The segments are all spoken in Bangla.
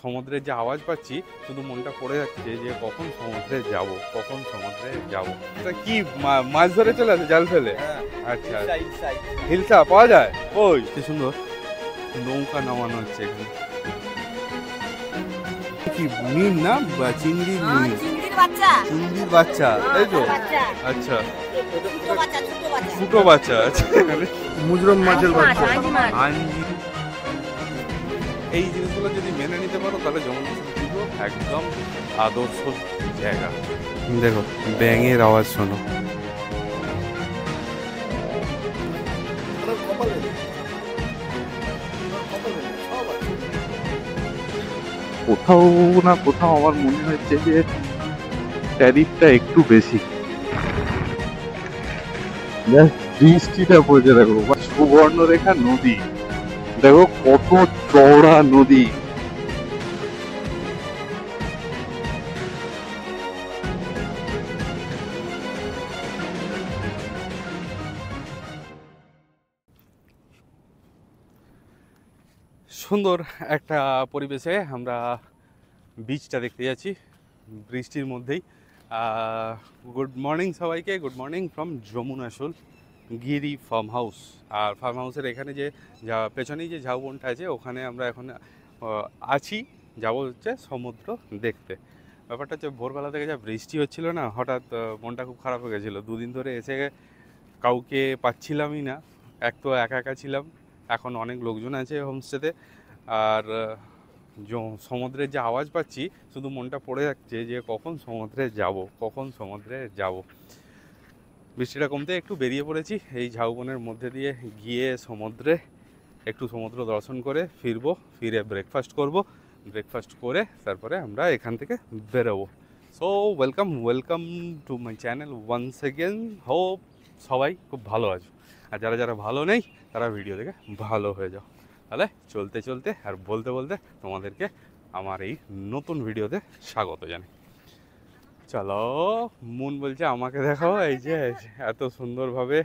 সমুদ্রের যে আওয়াজ পাচ্ছি শুধু মনটা পড়ে যাচ্ছে যে কখন সমুদ্রে যাব, কখন সমুদ্রে যাব। এটা কি মাছ ধরে চলে আসে জাল ফেলে? আচ্ছা, হিলসা পাওয়া যায়? ওই কি সুন্দর নৌকা নামানো হচ্ছে এখানে। কি মিন না চিংড়ি? মিন চিংড়ির বাচ্চা, তাই তো? আচ্ছা, ছোট বাচ্চা আছে মুজরম মাছের বাচ্চা। এই জিনিসগুলো যদি মেনে নিতে পারো তাহলে যমুনা দ্বীপ একদম আদর্শ জায়গা। দেখো ব্যাঙের আওয়াজ শোনো। কোথাও না কোথাও আমার মনে হচ্ছে যে ট্যারিফটা একটু বেশি। বৃষ্টিটা পড়ছে দেখো, সুবর্ণরেখা নদী দেখো কত চওড়া নদী। সুন্দর একটা পরিবেশে আমরা বিচটা দেখতে যাচ্ছি বৃষ্টির মধ্যেই। গুড মর্নিং সবাইকে, গুড মর্নিং ফ্রম যমুনাশুল গিরি ফার্ম হাউস। আর ফার্ম হাউসের এখানে যে পেছনেই যে ঝাউবনটা আছে ওখানে আমরা এখন আছি, যাব হচ্ছে সমুদ্র দেখতে। ব্যাপারটা হচ্ছে ভোরবেলা থেকে যা বৃষ্টি হচ্ছিল না, হঠাৎ মনটা খুব খারাপ হয়ে গেছিলো। দুদিন ধরে এসে কাউকে পাচ্ছিলামই না, এক তো একা একা ছিলাম, এখন অনেক লোকজন আছে হোমস্টেতে। আর সমুদ্রের যে আওয়াজ পাচ্ছি শুধু মনটা পড়ে যাচ্ছে যে কখন সমুদ্রে যাব, কখন সমুদ্রে যাব। বৃষ্টিটা কমতে একটু বেরিয়ে পড়েছি এই ঝাউবনের মধ্যে দিয়ে গিয়ে সমুদ্রে একটু সমুদ্র দর্শন করে ফিরবো, ফিরে ব্রেকফাস্ট করব, ব্রেকফাস্ট করে তারপরে আমরা এখান থেকে বেরোবো। So welcome to my channel once again. Hope সবাই খুব ভালো আছো, আর যারা যারা ভালো নেই তারা ভিডিও দেখে ভালো হয়ে যাও। তাহলে চলতে চলতে আর বলতে বলতে তোমাদেরকে আমার এই নতুন ভিডিওতে স্বাগত জানাই। চলো, মুন বলছে আমাকে দেখাও। এই যে এত সুন্দরভাবে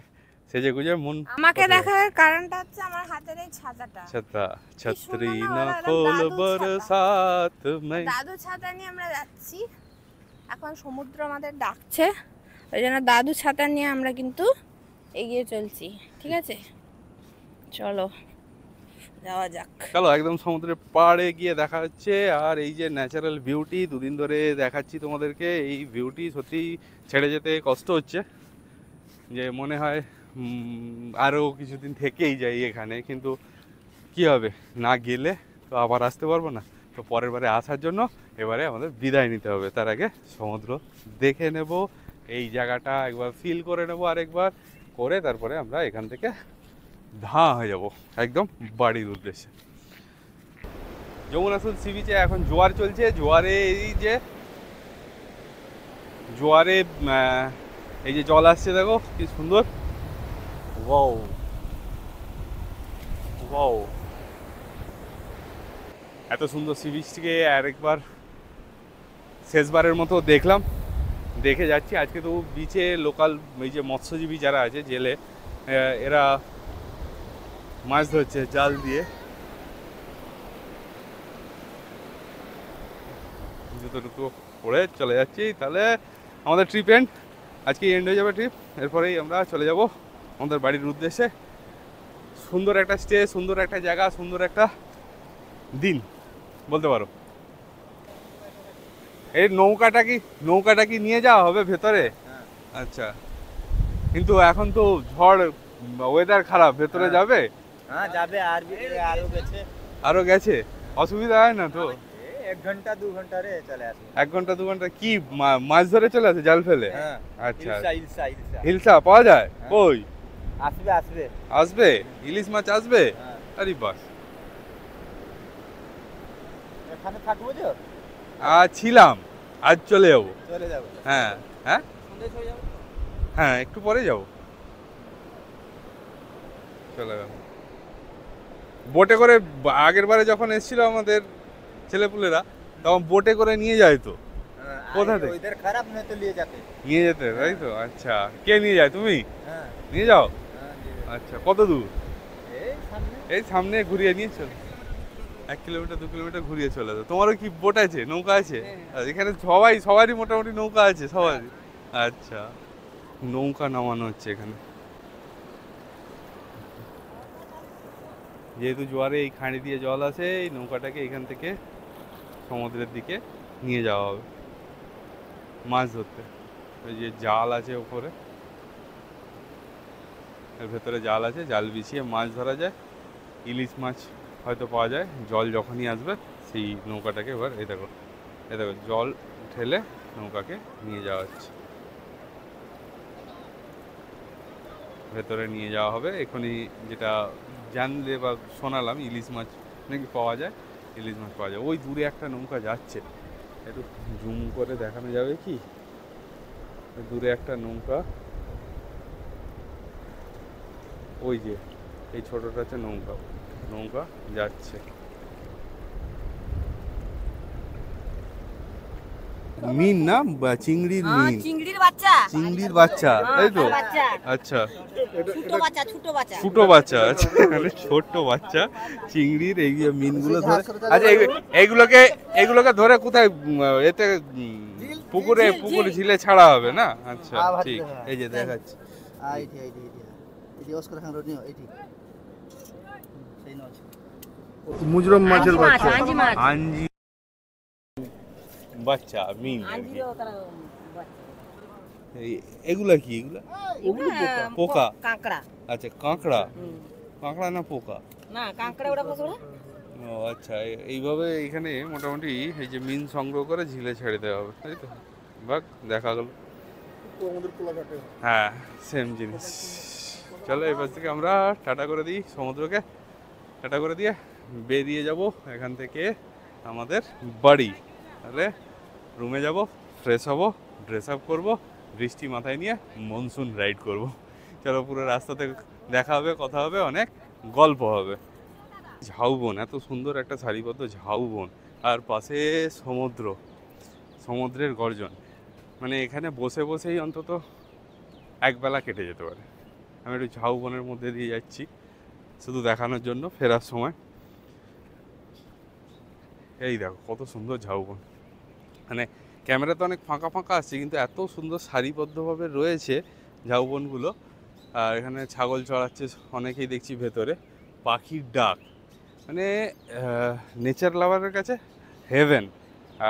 সেজে গুজে মুন আমাকে দেখার কারণটা হচ্ছে আমার হাতের এই ছাতাটা। ছাতা ছত্রি না খোল বরসাত মে। দাদু ছাতা নিয়ে আমরা যাচ্ছি, এখন সমুদ্র আমাদের ডাকছে, ওই জন্য দাদু ছাতা নিয়ে আমরা কিন্তু এগিয়ে চলছি। ঠিক আছে, চলো যাওয়া যাক। চলো একদম সমুদ্রের পাড়ে গিয়ে দেখা হচ্ছে। আর এই যে ন্যাচারাল বিউটি দুদিন ধরে দেখাচ্ছি তোমাদেরকে, এই বিউটি সত্যি ছেড়ে যেতে কষ্ট হচ্ছে, যে মনে হয় আরও কিছুদিন থেকেই যাই এখানে, কিন্তু কি হবে, না গেলে তো আবার আসতে পারবো না। তো পরের বারে আসার জন্য এবারে আমাদের বিদায় নিতে হবে, তার আগে সমুদ্র দেখে নেব, এই জায়গাটা একবার ফিল করে নেব আরেকবার করে, তারপরে আমরা এখান থেকে ধাঁ হয়ে যাব একদম বাড়ির উদ্দেশ্যে। যমুনাশুল সি বিচে এখন জোয়ার চলছে, জোয়ারে এই যে জোয়ারে এই যে জল আসছে দেখো কি সুন্দর। ওয়াও ওয়াও, এত সুন্দর সি বিচটিকে আরেকবার শেষবারের মতো দেখলাম, দেখে যাচ্ছি। আজকে তো বিচে লোকাল এই যে মৎস্যজীবী যারা আছে জেলে, এরা মাছ ধরছে জাল দিয়ে। জুতো টুতো পরে চলে যাচ্ছি, তাহলে আমাদের ট্রিপ এন্ড, আজকে এন্ড হয়ে যাবে ট্রিপ। এরপরেই আমরা চলে যাব আমাদের বাড়ির উদ্দেশ্যে। সুন্দর একটা স্টে, সুন্দর একটা জায়গা, সুন্দর একটা দিন বলতে পারো। এই নৌকাটা কি নিয়ে যাওয়া হবে ভেতরে? আচ্ছা, কিন্তু এখন তো ঝড়, ওয়েদার খারাপ, ভেতরে যাবে? হ্যাঁ যাবে, আরো গেছে, অসুবিধা হয় না তো? 1 ঘন্টা 2 ঘন্টা রে চলে আসবে। 1 ঘন্টা 2 ঘন্টা কি মাছ ধরে চলে আসে জাল ফেলে? হ্যাঁ, আচ্ছা, ইলসা হিলসা পাওয়া যায়? কই আসবে আসবে? ইলিশ মাছ আসবে? হ্যাঁ। আরে বাস, এখানে থাকবো তো? ছিলাম, আজ চলে যাবো। চলে যাবো। হ্যাঁ হ্যাঁ সন্ধ্যে হয়ে যাবো। হ্যাঁ, একটু পরে যাবো, চলে গেল। বোটে করে আগের বারে যখন এসেছিল আমাদের ছেলেপুলেরা, তখন বোটে করে নিয়ে যায় তো। কোথা থেকে? ওয়েদার খারাপ না তো নিয়ে যেতে, তাই তো? আচ্ছা, কে নিয়ে যায়? তুমি হ্যাঁ নিয়ে যাও? হ্যাঁ, আচ্ছা, কত দূর? এই সামনে। এই সামনে ঘুরিয়ে নিয়ে চল। 1 কিলোমিটার 2 কিলোমিটার ঘুরিয়ে চলে যাবে। তোমারও কি বোট আছে, নৌকা আছে? আর এখানে সবারই মোটামুটি নৌকা আছে সবারই। আচ্ছা, নৌকা নামানো হচ্ছে এখানে। যেহেতু জোয়ারে এই খাঁড়ি দিয়ে জল আসে, এই নৌকাটাকে এখান থেকে সমুদ্রের দিকে নিয়ে যাওয়া হবে মাছ ধরতে। ওই যে জাল আছে ওপরে, এর ভেতরে জাল আছে, জাল বিছিয়ে মাছ ধরা যায়। ইলিশ মাছ হয়তো পাওয়া যায় জল যখনই আসবে। সেই নৌকাটাকে এবার এই দেখো জল ঠেলে নৌকাকে নিয়ে যাওয়া হচ্ছে, ভেতরে নিয়ে যাওয়া হবে। এখনই যেটা জানলে বা শোনালাম, ইলিশ মাছ নাকি পাওয়া যায়, ইলিশ মাছ পাওয়া যায়। ওই দূরে একটা নৌকা যাচ্ছে, একটু জুম করে দেখানো যাবে কি? ওই দূরে একটা নৌকা, ওই যে এই ছোটটা হচ্ছে নৌকা যাচ্ছে। মিন না, চিংড়ির মিন, চিংড়ির বাচ্চা, চিংড়ির বাচ্চা, তাই তো? বাচ্চা, আচ্ছা, ছোট বাচ্চা, ছোট বাচ্চা আছে মানে ছোট বাচ্চা চিংড়ির এই যে মিনগুলো ধরে। আচ্ছা, এইগুলোকে ধরে কোথায় এতে পুকুরে ঝিলে ছাড়া হবে না? আচ্ছা, ঠিক, এই যে দেখাচ্ছি। মুজরম মাছের বাচ্চা, আঞ্জি বাচ্চা, মিন আর কি। এগুলা কি? এগুলা পোকা? কাঁকড়া। আচ্ছা, কাঁকড়া না পোকা? না, কাঁকড়া ওটা বসে। ও আচ্ছা, এইভাবে এখানে মোটামুটি এই যে মিন সংগ্রহ করে ঝিলে ছেড়ে দেওয়া হবে, তাই তো? বাহ, দেখা গেল। হ্যাঁ, সেম জিনিস। চলো এবার থেকে আমরা টাটা করে দিই সমুদ্রকে, টাটা করে দিয়ে বেরিয়ে যাব এখান থেকে আমাদের বাড়ি। তাহলে রুমে যাব, ফ্রেশ হব, ড্রেস আপ করবো, বৃষ্টি মাথায় নিয়ে মনসুন রাইড করব। চলো, পুরো রাস্তাতে দেখা হবে, কথা হবে, অনেক গল্প হবে। ঝাউবন, এত সুন্দর একটা সারিবদ্ধ ঝাউবন, আর পাশে সমুদ্রের গর্জন। মানে এখানে বসে বসেই অন্তত একবেলা কেটে যেতে পারে। আমি একটু ঝাউবনের মধ্যে দিয়ে যাচ্ছি শুধু দেখানোর জন্য ফেরার সময়। এই দেখো কত সুন্দর ঝাউবন, মানে ক্যামেরাতে অনেক ফাঁকা ফাঁকা আসছে, কিন্তু এত সুন্দর সারিবদ্ধভাবে রয়েছে ঝাউবনগুলো। আর এখানে ছাগল চড়াচ্ছে অনেকেই দেখছি ভেতরে। পাখির ডাক, মানে নেচার লাভারের কাছে হেভেন।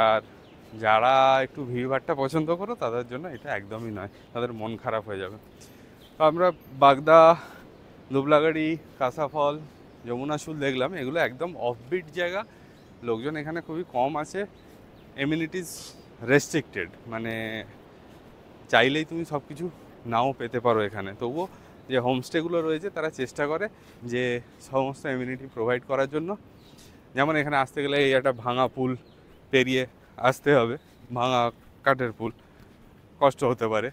আর যারা একটু ভিড়ভাড়টা পছন্দ করো তাদের জন্য এটা একদমই নয়, তাদের মন খারাপ হয়ে যাবে। তো আমরা বাগদা, দুবলাগাড়ি, কাঁসাফল, যমুনাশুল দেখলাম। এগুলো একদম অফবিট জায়গা, লোকজন এখানে খুবই কম আছে, এমিনিটিস রেস্ট্রিক্টেড, মানে চাইলেই তুমি সব কিছু নাও পেতে পারো এখানে। তবুও যে হোমস্টেগুলো রয়েছে তারা চেষ্টা করে যে সমস্ত এমিনিটি প্রোভাইড করার জন্য। যেমন এখানে আসতে গেলে এই একটা ভাঙা পুল পেরিয়ে আসতে হবে, ভাঙা কাঠের পুল, কষ্ট হতে পারে।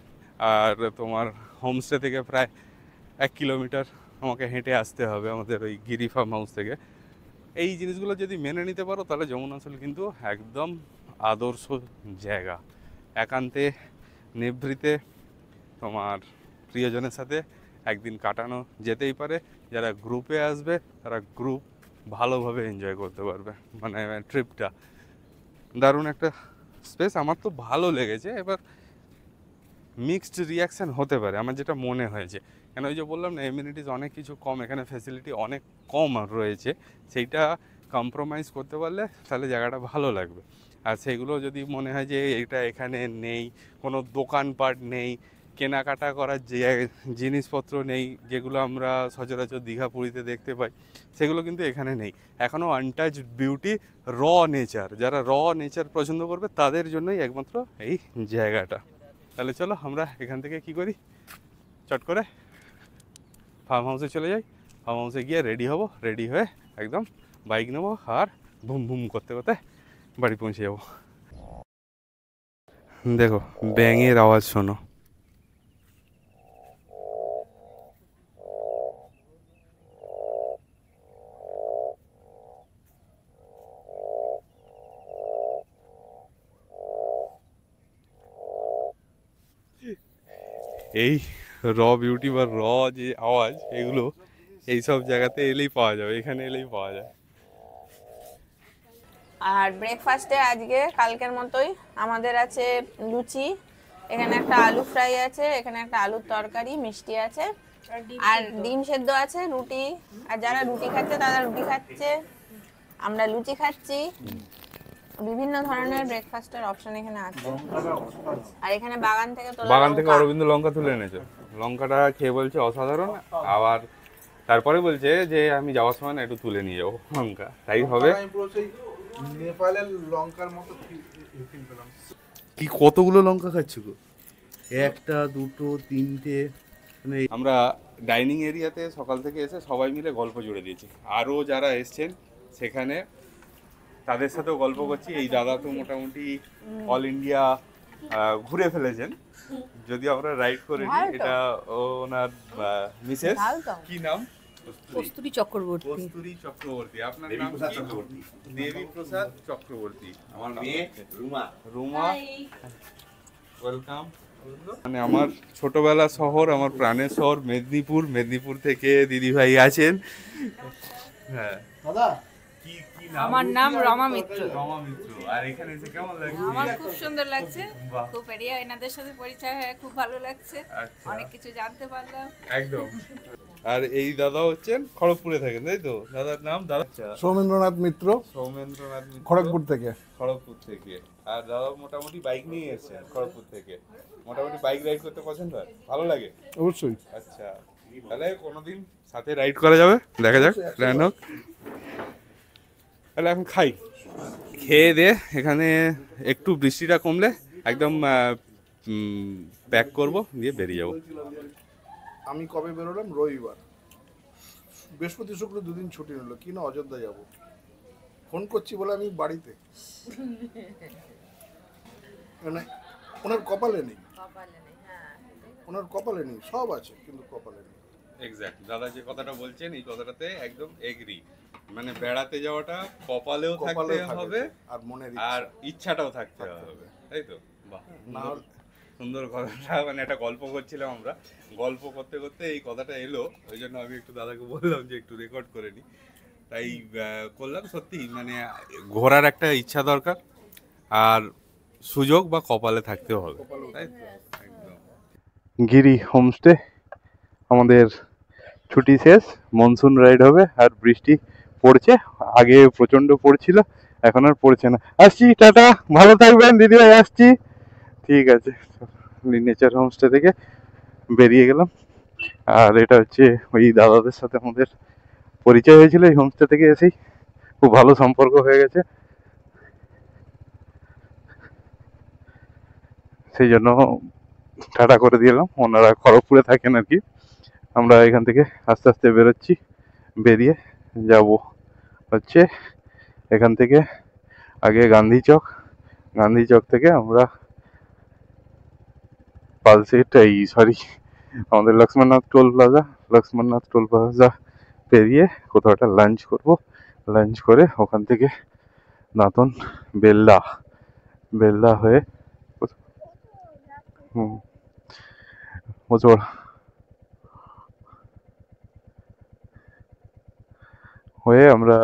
আর তোমার হোমস্টে থেকে প্রায় 1 কিলোমিটার আমাকে হেঁটে আসতে হবে আমাদের ওই গিরি ফার্ম হাউস থেকে। এই জিনিসগুলো যদি মেনে নিতে পারো তাহলে যমুনাচল কিন্তু একদম আদর্শ জায়গা। একান্তে, নিভৃতে তোমার প্রিয়জনের সাথে একদিন কাটানো যেতেই পারে। যারা গ্রুপে আসবে তারা গ্রুপ ভালোভাবে এনজয় করতে পারবে, মানে ট্রিপটা দারুণ একটা স্পেস। আমার তো ভালো লেগেছে। এবার মিক্সড রিয়াকশান হতে পারে আমার যেটা মনে হয়েছে, কেন ওই যে বললাম না, এমিনিটিস অনেক কিছু কম, এখানে ফ্যাসিলিটি অনেক কম রয়েছে। সেইটা কম্প্রোমাইজ করতে পারলে তাহলে জায়গাটা ভালো লাগবে। আর সেগুলো যদি মনে হয় যে এটা এখানে নেই, কোনো দোকানপাট নেই, কেনাকাটা করার যে জিনিসপত্র নেই যেগুলো আমরা সচরাচর দীঘা পুরীতে দেখতে পাই, সেগুলো কিন্তু এখানে নেই। এখনও আনটাচড বিউটি, র নেচার, যারা র নেচার পছন্দ করবে তাদের জন্যই একমাত্র এই জায়গাটা। তাহলে চলো আমরা এখান থেকে কি করি, চট করে ফার্ম হাউসে চলে যাই। ফার্ম হাউসে গিয়ে রেডি হব, রেডি হয়ে একদম বাইক নেবো আর ভুম ভুম করতে করতে বাড়ি পৌঁছে যাবো। দেখো ব্যাঙের আওয়াজ শোনো। এই র বিউটি বা র যে আওয়াজ, এগুলো এইসব জায়গাতে এলেই পাওয়া যাবে, এখানে এলেই পাওয়া যায়। আর ব্রেকফাস্টে আজকে কালকের মতোই আমাদের আছে লুচি, এখানে একটা আলু ফ্রাই আছে, এখানে একটা আলুর তরকারি, মিষ্টি আছে আর ডিম সেদ্ধ আছে, রুটি। আর যারা রুটি খাচ্ছে তারা রুটি খাচ্ছে, আমরা লুচি খাচ্ছি। বিভিন্ন ধরনের ব্রেকফাস্টের অপশন এখানে আছে। আর এখানে বাগান থেকে তোলা বাগান থেকে লঙ্কা। অরবিন্দ লঙ্কা তুলে এনেছে, লঙ্কাটা খেয়ে বলছে অসাধারণ। আবার তারপরে বলছে যে আমি যাওয়ার সময় না একটু তুলে নিয়ে যাবো লঙ্কা, তাই হবে। আমি পুরো সেই নেপালের লঙ্কার মতো ফিল পেলাম। কি কতগুলো লঙ্কা খাচ্ছ গো? একটা, দুটো, তিনটে। মানে আমরা ডাইনিং এরিয়াতে সকাল থেকে এসে সবাই মিলে গল্প জুড়ে দিয়েছি। আরও যারা এসছেন সেখানে তাদের সাথেও গল্প করছি। এই দাদা তো মোটামুটি অল ইন্ডিয়া ঘুরে ফেলেছেন, যদিও আমরা রাইড করিনি। ভালো তো। এটা ওনার মিসেস, ভালো তো। কি নাম? কস্তুরী চক্রবর্তী। কস্তুরী চক্রবর্তী। আপনার নাম কি? দেবী প্রসাদ চক্রবর্তী। আমার মেয়ে রুমা। রুমা, ওয়েলকাম। মানে আমার ছোটবেলা শহর, আমার প্রাণের শহর মেদিনীপুর। মেদিনীপুর থেকে দিদি ভাই আছেন। হ্যাঁ দাদা কি কি নাম? আমার নাম রমা মিত্র। রমা মিত্র। আর এখানে এসে কেমন লাগছে? আমার খুব সুন্দর লাগছে, বাহ। খুব এরিয়া এনাদের সাথে পরিচয় হয়ে খুব ভালো লাগছে, আচ্ছা, অনেক কিছু জানতে পারলাম। একদম। আর এই দাদা হচ্ছেন খড়গপুরে থাকেন, তাই তো? দাদার নাম দাদা? আচ্ছা, সৌমেন্দ্রনাথ মিত্র, সৌমেন্দ্রনাথ মিত্র, খড়গপুর থেকে। খড়গপুর থেকে। আর দাদা মোটামুটি বাইক নিয়ে এসেছেন খড়গপুর থেকে। মোটামুটি বাইক রাইড করতে পছন্দ হয়, ভালো লাগে? অবশ্যই। আচ্ছা, তাহলে কোনোদিন সাথে রাইড করা যাবে, দেখা যাক, প্ল্যান হোক। তাহলে এখন খাই, খেয়ে দে। এখানে একটু বৃষ্টিটা কমলে একদম প্যাক করব, দিয়ে বেরিয়ে যাবো। আমি কবে বেরোলাম? রবিবার। বৃহস্পতি শুক্র দুদিন ছুটি নিল, কি না অযোধ্যা যাব। ফোন করছি বলে আমি বাড়িতে, মানে ওনার কপালে নেই, ওনার কপালে নেই, সব আছে কিন্তু কপালে নেই। এক্স্যাক্ট, দাদা যে কথাটা বলছেন এই কথাটাতে একদম এগ্রি। মানে বেড়াতে যাওয়াটা কপালেও থাকতে কপালেও থাকে হবে আর মনের আর ইচ্ছা। ইচ্ছাটাও থাকতে হবে, তাই তো? বাহ, না সুন্দর, সুন্দর কথাটা। মানে একটা গল্প করছিলাম আমরা, গল্প করতে করতে এই কথাটা এলো, ওই জন্য আমি একটু দাদাকে বললাম যে একটু রেকর্ড করে নি। তাই করলাম। সত্যি মানে ঘোরার একটা ইচ্ছা দরকার আর সুযোগ বা কপালে থাকতেও হবে, তাই তো? একদম। গিরি হোমস্টে, আমাদের ছুটি শেষ, মনসুন রাইড হবে আর বৃষ্টি পড়ছে। আগে প্রচন্ড পড়ছিল, এখন আর পড়ছে না। আসছি, টাটা, ভালো থাকবেন দিদিভাই, আসছি। ঠিক আছে, নেচার হোমস্টে থেকে বেরিয়ে গেলাম। আর এটা হচ্ছে ওই দাদাদের সাথে আমাদের পরিচয় হয়েছিল এই হোমস্টে থেকে এসেই, খুব ভালো সম্পর্ক হয়ে গেছে। সেই জন্য টাটা করে দিলাম। ওনারা খড়গপুরে থাকেন আর কি। আমরা এখান থেকে আস্তে আস্তে বেরোচ্ছি, বেরিয়ে যাব হচ্ছে এখান থেকে আগে গান্ধী চক, গান্ধী চক থেকে আমরা পালসেট, এই সরি আমাদের লক্ষ্মণনাথ টোল প্লাজা, লক্ষ্মণনাথ টোল প্লাজা পেরিয়ে কোথাও একটা লাঞ্চ করব। লাঞ্চ করে ওখান থেকে দাঁতন, বেলদা, বেলদা হয়ে মোচড় হয়ে আমরা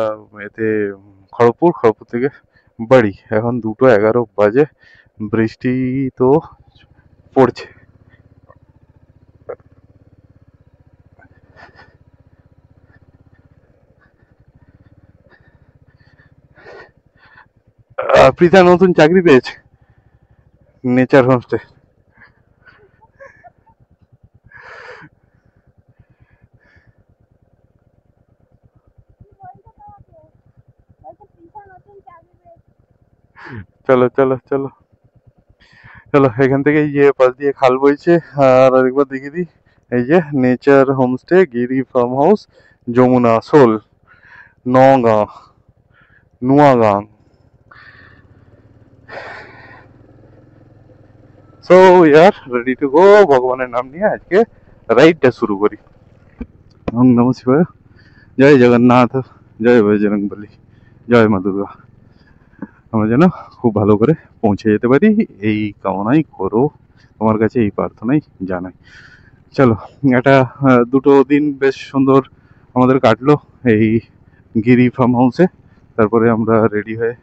এতে খড়গপুর, খড়গপুর থেকে বাড়ি। এখন 2:11 বাজে, বৃষ্টি তো পড়ছে। প্রীতা নতুন চাকরি পেয়েছে নেচার হোমস্টে। চলো চলো চলো চলো, এখান থেকে এই যে পাশ দিয়ে খাল বইছে। আর আরেকবার দেখিয়ে দিই, এই যে nature homestay, Giri farm house, Jamuna soul, Nagaon, Nowgong. So we are ready to go. ভগবানের নাম নিয়ে আজকে রাইডটা শুরু করি। ওম নমঃ শিবায়, জয় জগন্নাথ, জয় বজরংবলী, জয় মা দুর্গা। আমরা যেন খুব ভালো করে পৌঁছে যেতে পারি এই কামনাই করো, তোমার কাছে এই প্রার্থনাই জানাই। চলো, একটা 2 দিন বেশ সুন্দর আমাদের কাটলো এই গিরি ফার্ম হাউসে। তারপরে আমরা রেডি হয়ে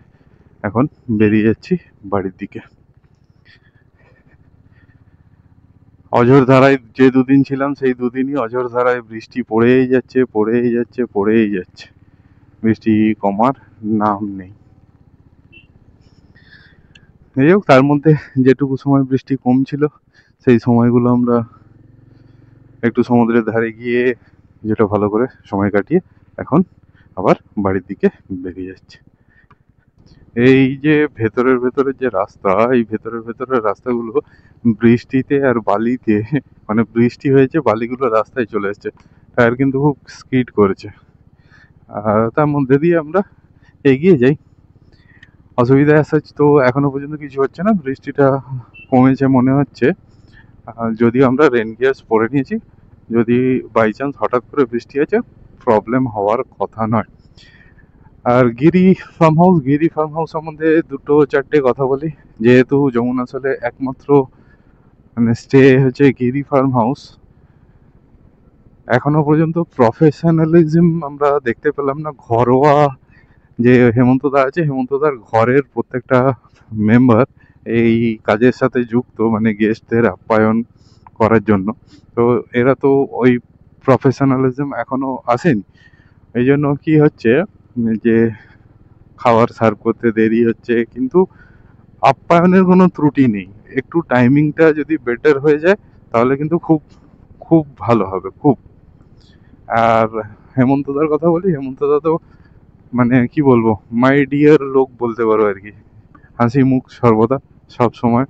এখন বেরিয়ে যাচ্ছি বাড়ির দিকে। অঝোরধারায় যে দুদিন ছিলাম সেই দুদিনই অঝোরধারায় বৃষ্টি পড়েই যাচ্ছে, পড়েই যাচ্ছে, পড়েই যাচ্ছে, বৃষ্টি কমার নাম নেই। যাই হোক, তার মধ্যে যেটুকু সময় বৃষ্টি কম ছিল সেই সময়গুলো আমরা একটু সমুদ্রের ধারে গিয়ে যেটা ভালো করে সময় কাটিয়ে এখন আবার বাড়ির দিকে বেরিয়ে যাচ্ছে। এই যে ভেতরের ভেতরের যে রাস্তা, এই ভেতরের রাস্তাগুলো বৃষ্টিতে আর বালিতে, মানে বৃষ্টি হয়েছে বালিগুলো রাস্তায় চলে এসছে, টায়ার কিন্তু খুব স্কিড করেছে। আর তার মধ্যে দিয়ে আমরা এগিয়ে যাই। অসুবিধা আসা তো এখনো পর্যন্ত কিছু হচ্ছে না, বৃষ্টিটা কমেছে মনে হচ্ছে। যদিও আমরা রেন গিয়ার্স পরে নিয়েছি, যদি বাই চান্স হঠাৎ করে বৃষ্টি আছে প্রবলেম হওয়ার কথা নয়। আর গিরি ফার্ম হাউস সম্বন্ধে দুটো চারটে কথা বলি। যেহেতু যমুনাচলে একমাত্র মানে স্টে হচ্ছে গিরি ফার্ম হাউস, এখনো পর্যন্ত প্রফেশনালিজম আমরা দেখতে পেলাম না। ঘরোয়া যে হেমন্তদা আছে, হেমন্তদার ঘরের প্রত্যেকটা মেম্বার এই কাজের সাথে যুক্ত, মানে গেস্টদের আপ্যায়ন করার জন্য। তো এরা তো ওই প্রফেশনালিজম এখনো আসেনি। এই জন্য কি হচ্ছে যে খাবার সার্ভ করতে দেরি হচ্ছে, কিন্তু আপ্যায়নের কোনো ত্রুটি নেই। একটু টাইমিংটা যদি বেটার হয়ে যায় তাহলে কিন্তু খুব খুব ভালো হবে, খুব। আর হেমন্তদার কথা বলি, হেমন্তদা তো মানে কি বলবো, মাই ডিয়ার লোক বলতে পারো আর কি। হাসি মুখ সর্বদা, সব সময়,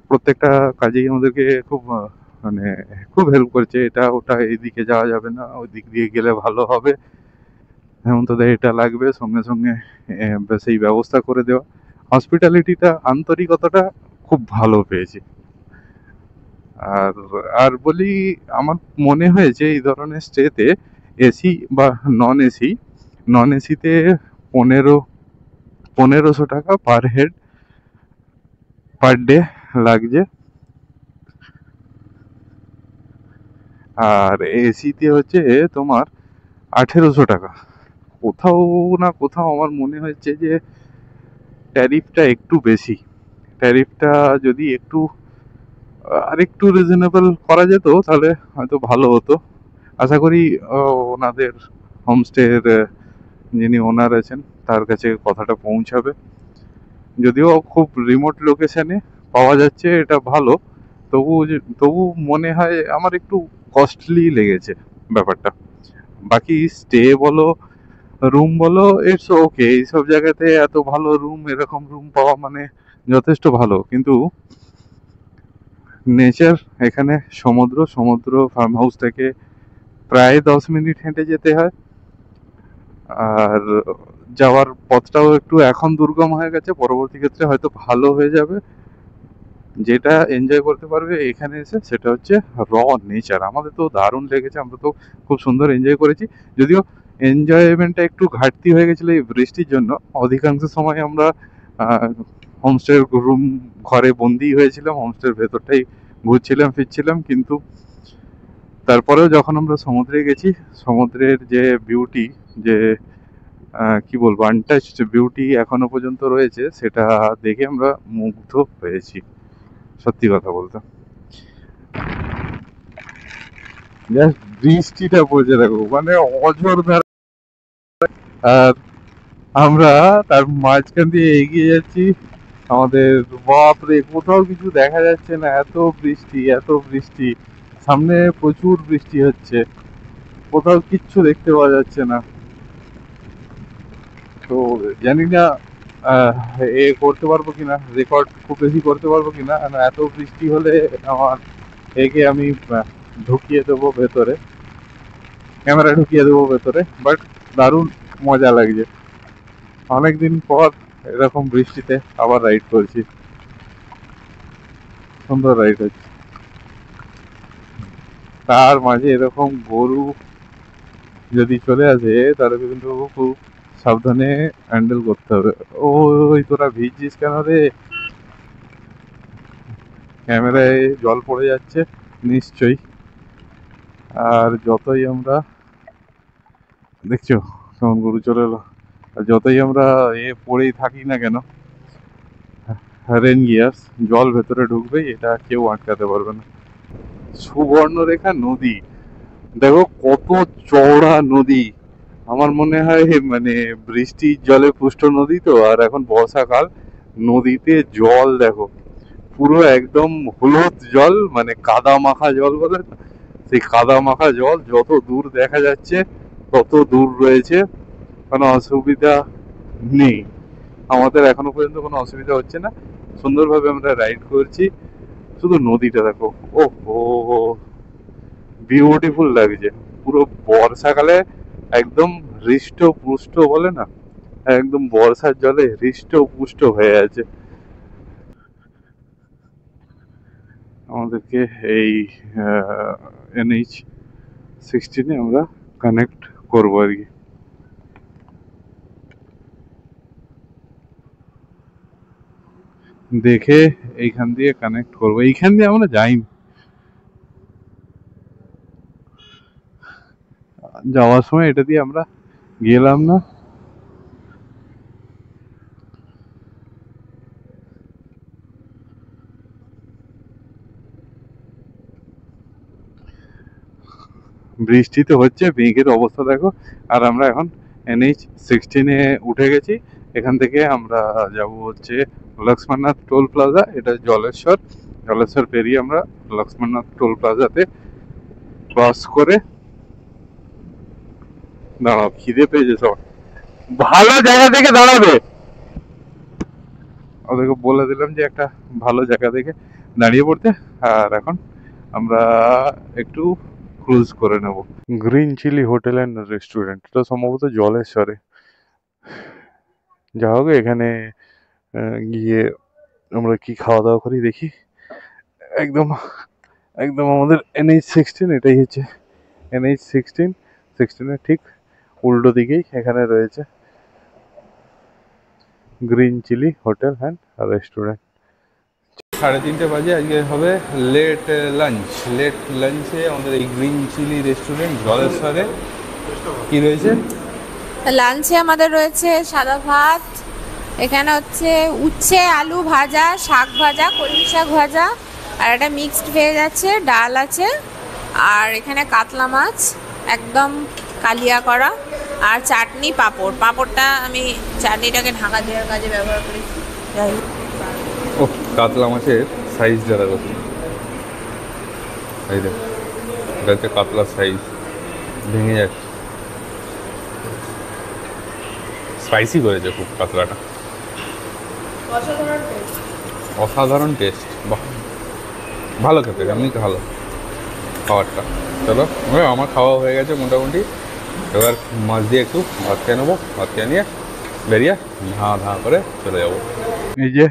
প্রত্যেকটা কাজেই আমাদেরকে খুব মানে খুব হেল্প করছে। এটা ওটা, এইদিকে যাওয়া যাবে না, ওই দিক দিয়ে গেলে ভালো হবে, হেমন্তদা এটা লাগবে, সঙ্গে সঙ্গে সেই ব্যবস্থা করে দেওয়া। হসপিটালিটিটা, আন্তরিকতাটা খুব ভালো পেয়েছি। আর আর বলি, আমার মনে হয়েছে এই ধরনের স্টেতে এসি বা নন এসিতে 1500 টাকা পার হেড পার ডে লাগছে, আর এসিতে হচ্ছে তোমার 1800 টাকা। কোথাও না কোথাও আমার মনে হচ্ছে যে ট্যারিফটা একটু বেশি। ট্যারিফটা যদি একটু আরেকটু রিজনেবল করা যেত তাহলে হয়তো ভালো হতো। আশা করি ওনাদের হোমস্টের যিনি ওনার আছেন তার কাছে কথাটা পৌঁছাবে। যদিও খুব রিমোট লোকেশনে পাওয়া যাচ্ছে, এটা ভালো, তবু মনে হয় আমার একটু কস্টলি লেগেছে ব্যাপারটা। বাকি স্টে বলো, রুম বলো, ইটস ওকে। এইসব জায়গাতে এত ভালো রুম, এরকম রুম পাওয়া মানে যথেষ্ট ভালো। কিন্তু নেচার, এখানে সমুদ্র ফার্ম হাউস থেকে প্রায় 10 মিনিট হেঁটে যেতে হয়। আর যাওয়ার পথটাও একটু এখন দুর্গম হয়ে গেছে, পরবর্তী ক্ষেত্রে হয়তো ভালো হয়ে যাবে। যেটা এনজয় করতে পারবে এখানে এসে সেটা হচ্ছে র নেচার। আমাদের তো দারুণ লেগেছে, আমরা তো খুব সুন্দর এনজয় করেছি। যদিও এনজয়মেন্টটা একটু ঘাটতি হয়ে গেছিলো এই বৃষ্টির জন্য। অধিকাংশ সময় আমরা হোমস্টের রুম ঘরে বন্দি হয়েছিলাম, হোমস্টের ভেতরটাই ঘুরছিলাম ফিরছিলাম। কিন্তু তারপরেও যখন আমরা সমুদ্রে গেছি, সমুদ্রের যে বিউটি, যে কি বলবো, আনটাচড বিউটি এখনো পর্যন্ত রয়েছে, সেটা দেখে আমরা মুগ্ধ হয়েছি, সত্যি কথা বলতে। জাস্ট বৃষ্টিটা পড়ছে দেখো, মানে অঝোরধারা। আর আমরা তার মাঝখান দিয়ে এগিয়ে যাচ্ছি, আমাদের বাপরে কোথাও কিছু দেখা যাচ্ছে না, এত বৃষ্টি এত বৃষ্টি। সামনে প্রচুর বৃষ্টি হচ্ছে, কোথাও কিচ্ছু দেখতে পাওয়া যাচ্ছে না। তো জানি না এ করতে পারবো কিনা, রেকর্ড খুব বেশি করতে পারবো কিনা। এত বৃষ্টি হলে আমার একে আমি ঢুকিয়ে দেবো ভেতরে, ক্যামেরা ঢুকিয়ে দেবো ভেতরে। বাট দারুণ মজা লাগছে, অনেকদিন পর এরকম বৃষ্টিতে আবার রাইড করছি, সুন্দর রাইড হচ্ছে। তার মাঝে এরকম গরু যদি চলে আসে তাহলে কিন্তু খুব সাবধানে হ্যান্ডেল করতে হবে। ওই তোরা ভিজছিস কেন রে? ক্যামেরায় জল পড়ে যাচ্ছে নিশ্চয়ই। আর যতই আমরা, দেখছো কেমন গরু চলে এলো, যতই আমরা পড়েই থাকি না কেন, রেন গিয়ার্স, জল ভেতরে ঢুকবেই, এটা কেউ আটকাতে পারবে না। সুবর্ণরেখা নদী, দেখো কত চওড়া নদী। আমার মনে হয় মানে বৃষ্টির জলে পুষ্ট নদী তো, আর এখন বর্ষাকাল, নদীতে জল দেখো পুরো একদম হলুদ জল, মানে কাদা মাখা জল বলে না, সেই কাদা মাখা জল। যত দূর দেখা যাচ্ছে তত দূর রয়েছে, কোনো অসুবিধা নেই আমাদের, এখনো পর্যন্ত কোনো অসুবিধা হচ্ছে না, সুন্দরভাবে আমরা রাইড করছি। শুধু নদীটা দেখো, ও হো, বিউটিফুল লাগছে। পুরো বর্ষাকালে একদম হৃষ্ট পুষ্ট বলে না, একদম বর্ষার জলে হৃষ্ট পুষ্ট হয়ে আছে। আমাদেরকে এই NH-16 আমরা কানেক্ট করবো আর কি। দেখে এইখান দিয়ে কানেক্ট করবো, এইখান দিয়ে আমরা যাইনি, যাওয়ার সময় এটা দিয়ে আমরা গেলাম না। বৃষ্টি তো হচ্ছে, মেঘের অবস্থা দেখো। আর আমরা এখন NH-16 উঠে গেছি। এখান থেকে আমরা যাব হচ্ছে লক্ষ্মণনাথ টোল প্লাজা, এটা জলেশ্বর। জলেশ্বর পেরিয়ে আমরা লক্ষ্মণনাথ টোল প্লাজাতে ক্রস করে, দাঁড়াও খিদে পেয়েছে সব, ভালো জায়গা দেখে দাঁড়াবে। ওদেরকে বলে দিলাম যে একটা ভালো জায়গা দেখে দাঁড়িয়ে পড়তে। আর এখন আমরা একটু ক্রুজ করে নেব। Green Chilli hotel and restaurant, এটা সম্ভবত জলেশ্বরে। যা হোক, এখানে গিয়ে আমরা কি খাওয়া দাওয়া করি দেখি। একদম একদম আমাদের NH-16, এটাই হচ্ছে NH-16। 16-এর ঠিক উল্টো দিকেই এখানে রয়েছে Green Chilli hotel and restaurant. 3:30 বাজে, আজকে হবে লেট লাঞ্চে আমাদের এই গ্রিন চিলি রেস্টুরেন্ট জলেশ্বরে। কি রয়েছে লাঞ্চে? আমাদের রয়েছে সাদা ভাত, এখানে হচ্ছে উচ্ছে আলু ভাজা, শাক ভাজা, কলমি শাক ভাজা, আর একটা মিক্সড ভেজ আছে, ডাল আছে, আর এখানে কাতলা মাছ একদম কালিয়া করা, আর চাটনি, পাঁপড়। পাঁপড়টা আমি চাটনিটাকে ঢাকা দেওয়ার কাজে ব্যবহার করেছি। যাই হোক, ও কাতলা মাছের সাইজ যারা রয়েছে, এই দেখ, এটা হচ্ছে কাতলার সাইজ, ভেঙে যাচ্ছে। স্পাইসি করেছে খুব কাতলাটা, অসাধারণ টেস্ট। বাহ, ভালো খেতে, এমনি ভালো খাবারটা। চলো, আমার খাওয়া হয়ে গেছে মোটামুটি। এবার মাছ দিয়ে একটু ভাত খেয়ে নেবো, ভাত খেয়ে নিয়ে বেরিয়ে ধা করে চলে যাবো। এই যে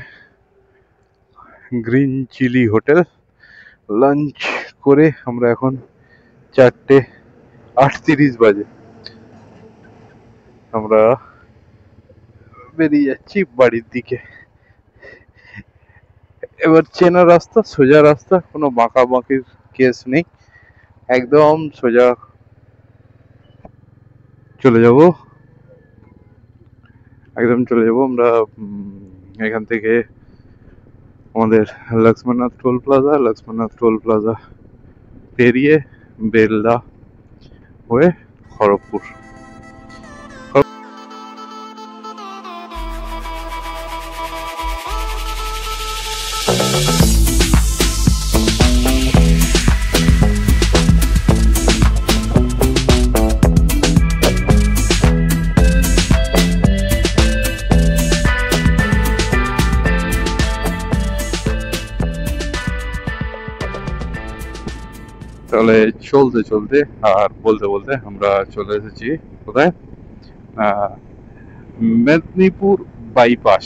গ্রিন চিলি হোটেল, লাঞ্চ করে আমরা এখন 4:38 বাজে আমরা বেরিয়ে যাচ্ছি বাড়ির দিকে। এবার চেনা রাস্তা, সোজা রাস্তা, কোনো বাঁকা বাঁকির কেস নেই, একদম সোজা চলে যাব, একদম চলে যাব আমরা। এখান থেকে আমাদের লক্ষ্মণনাথ টোল প্লাজা পেরিয়ে বেলদা হয়ে খড়গপুর। তাহলে চলতে চলতে আর বলতে বলতে আমরা চলে এসেছি কোথায়, মেদিনীপুর বাইপাস।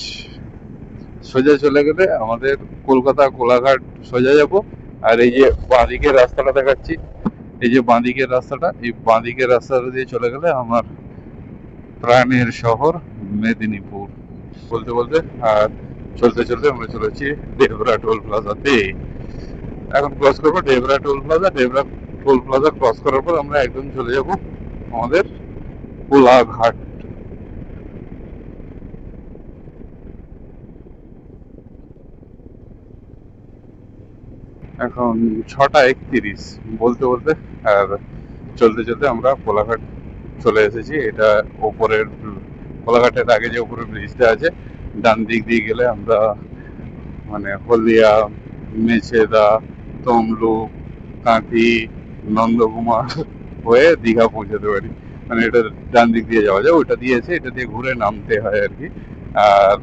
সোজা চলে গেলে আমাদের কলকাতা কোলাঘাট সোজা যাব। আর এই যে বাঁদিকের রাস্তাটা দেখাচ্ছি, এই যে বাঁদিকের রাস্তাটা, এই বাঁদিকের রাস্তাটা দিয়ে চলে গেলে আমার প্রাণের শহর মেদিনীপুর। বলতে বলতে আর চলতে চলতে আমরা চলেছি ডেবরা টোল প্লাজাতে। এখন ক্রস করবো ডেবরা টোল প্লাজা ক্রস করার পর আমরা একদম চলে যাব আমাদের কোলাঘাট। এখন 6:31 বলতে বলতে, আর চলতে চলতে আমরা কোলাঘাট চলে এসেছি। এটা ওপরের কোলাঘাটের আগে যে উপরের ব্রিজটা আছে, ডান দিক দিয়ে গেলে আমরা মানে হলদিয়া, মেছেদা, তমলুক, কাঁথি, নন্দকুমার হয়ে দীঘা পৌঁছাতে পারি। মানে এটা ডান দিক দিয়ে যাওয়া যায়, ওইটা দিয়ে এসে এটা দিয়ে ঘুরে নামতে হয় আর কি। আর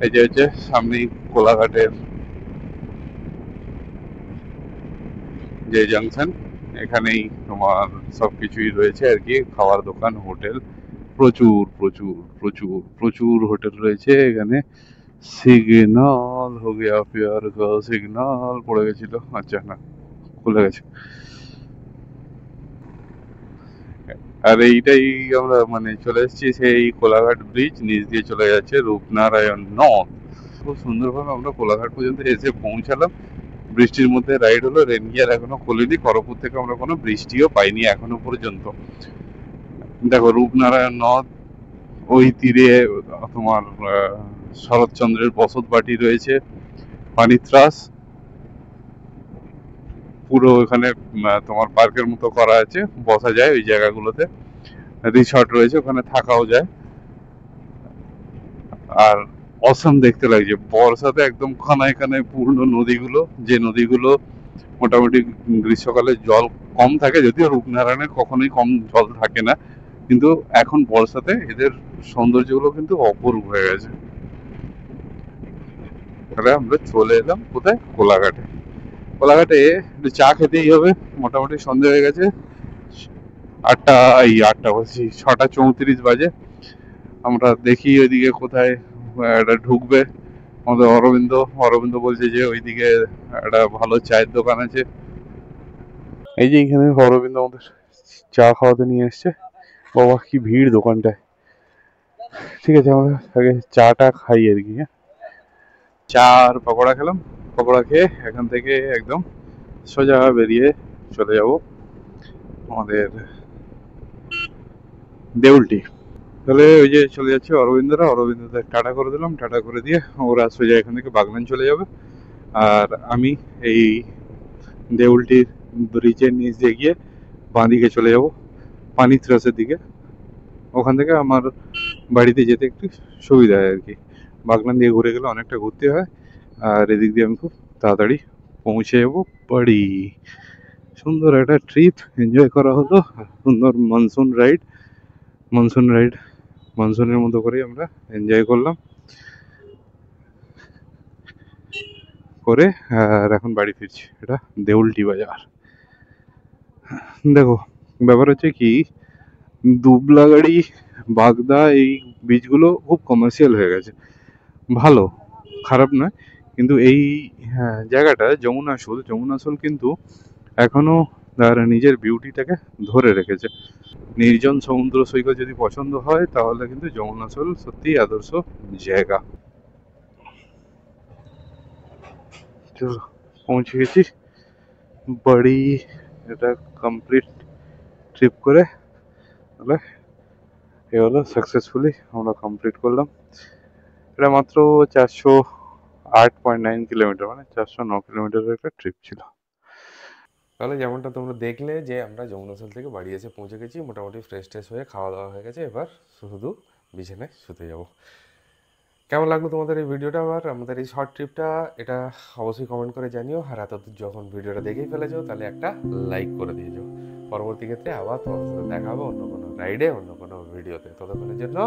এই যে হচ্ছে সামনেই কোলাঘাটের যে জাংশন, এখানেই তোমার সবকিছুই রয়েছে আর কি, খাওয়ার দোকান, হোটেল, প্রচুর প্রচুর প্রচুর প্রচুর হোটেল রয়েছে এখানে। সিগন্যাল হো গয়া প্যার কা সিগন্যাল পড়ে গেছিল, আচ্ছা না খুলে গেছে। আর এইটাই আমরা মানে চলে এসেছি সেই কোলাঘাট ব্রিজ, নিচ দিয়ে চলে যাচ্ছে রূপনারায়ণ নদ। খুব সুন্দরভাবে আমরা কোলাঘাট পর্যন্ত এসে পৌঁছালাম। বৃষ্টির মধ্যে রাইড হলো, রেন গিয়ার এখনো খোলেনি। খড়গপুর থেকে আমরা কোনো বৃষ্টিও পাইনি এখনো পর্যন্ত। দেখো রূপনারায়ণ নদ, ওই তীরে তোমার শরৎচন্দ্রের বসত বাটি রয়েছে, পানির ত্রাস পুরো ওখানে তোমার পার্কের মতো করা আছে, বসা যায় ওই জায়গাগুলোতে। রিসর্ট রয়েছে, ওখানে থাকাও যায়। আর অসম দেখতে লাগছে বর্ষাতে, একদম খানায় খানায় পূর্ণ নদীগুলো, যে নদীগুলো মোটামুটি গ্রীষ্মকালে জল কম থাকে, যদিও রূপনারায়ণে কখনোই কম জল থাকে না, কিন্তু এখন বর্ষাতে এদের সৌন্দর্যগুলো কিন্তু অপূর্ব হয়ে গেছে। তাহলে আমরা চলে এলাম কোথায়? কোলাঘাটে। কোলাঘাটে একটু চা খেতেই হবে, মোটামুটি সন্ধ্যে হয়ে গেছে। 8টা বলছি 6:34 বাজে। আমরা দেখি ওইদিকে কোথায় একটা ঢুকবে আমাদের অরবিন্দ বলছে যে ওইদিকে একটা ভালো চায়ের দোকান আছে। এই যে এখানে অরবিন্দ আমাদের চা খাওয়াতে নিয়ে এসছে। বাবা কি ভিড় দোকানটায়। ঠিক আছে, আমরা আগে চাটা খাই আর কি। হ্যাঁ, চা আর পকোড়া খেলাম। পকোড়া খেয়ে এখান থেকে একদম সোজা বেরিয়ে চলে যাব আমাদের দেউলটি। তাহলে ওই যে চলে যাচ্ছে অরবিন্দদের টাটা করে দিলাম। টাটা করে দিয়ে ওরা সোজা এখান থেকে বাগনান চলে যাবে, আর আমি এই দেউলটির ব্রিজের নিচ দিয়ে গিয়ে বাঁ দিকে চলে যাব পানির ত্রাসের দিকে। ওখান থেকে আমার বাড়িতে যেতে একটু সুবিধা হয় আর কি। বাগনান দিয়ে ঘুরে গেলে অনেকটা ঘুরতে হয়, আর এদিক দিয়ে আমি খুব তাড়াতাড়ি পৌঁছে যাবো বাড়ি। সুন্দর একটা ট্রিপ এনজয় করা হলো, সুন্দর মনসুন রাইড মনসুনের মতো করে আমরা এনজয় করলাম করে। আর এখন বাড়ি ফিরছি। এটা দেউলটি বাজার। দেখো ব্যাপার হচ্ছে কি, দুবলাগাড়ি, বাগদা, এই বীজগুলো খুব কমার্শিয়াল হয়ে গেছে। ভালো, খারাপ নয়, কিন্তু এই জায়গাটা যমুনাশোল কিন্তু এখনো তার নিজের বিউটিটাকে ধরে রেখেছে। নির্জন সমুদ্র সৈকত যদি পছন্দ হয় তাহলে কিন্তু যমুনাশোল সত্যিই আদর্শ জায়গা। চলো পৌঁছে গেছি বাড়ি। এটা কমপ্লিট ট্রিপ করে তাহলে এ হলো সাকসেসফুলি আমরা কমপ্লিট করলাম। এটা মাত্র 408.9 কিলোমিটার, মানে 409 কিলোমিটারের একটা ট্রিপ ছিল। তাহলে যেমনটা তোমরা দেখলে যে আমরা যমুনাশোল থেকে বাড়ি এসে পৌঁছে গেছি, মোটামুটি ফ্রেশ হয়ে খাওয়া দাওয়া হয়ে গেছে। এবার শুধু বিছানায় শুতে যাব। কেমন লাগলো তোমাদের এই ভিডিওটা, আবার আমাদের এই শর্ট ট্রিপটা, এটা অবশ্যই কমেন্ট করে জানিও। আর এতদূর যখন ভিডিওটা দেখেই ফেলেছো তাহলে একটা লাইক করে দিয়েছো। পরবর্তী ক্ষেত্রে আবার তোমাদের সাথে দেখা হবে অন্য কোনো রাইডে, অন্য কোনো ভিডিওতে। ততক্ষণের জন্য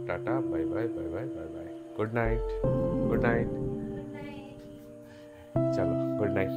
tata, bye bye bye bye bye bye, good night. চলো গুড নাইট।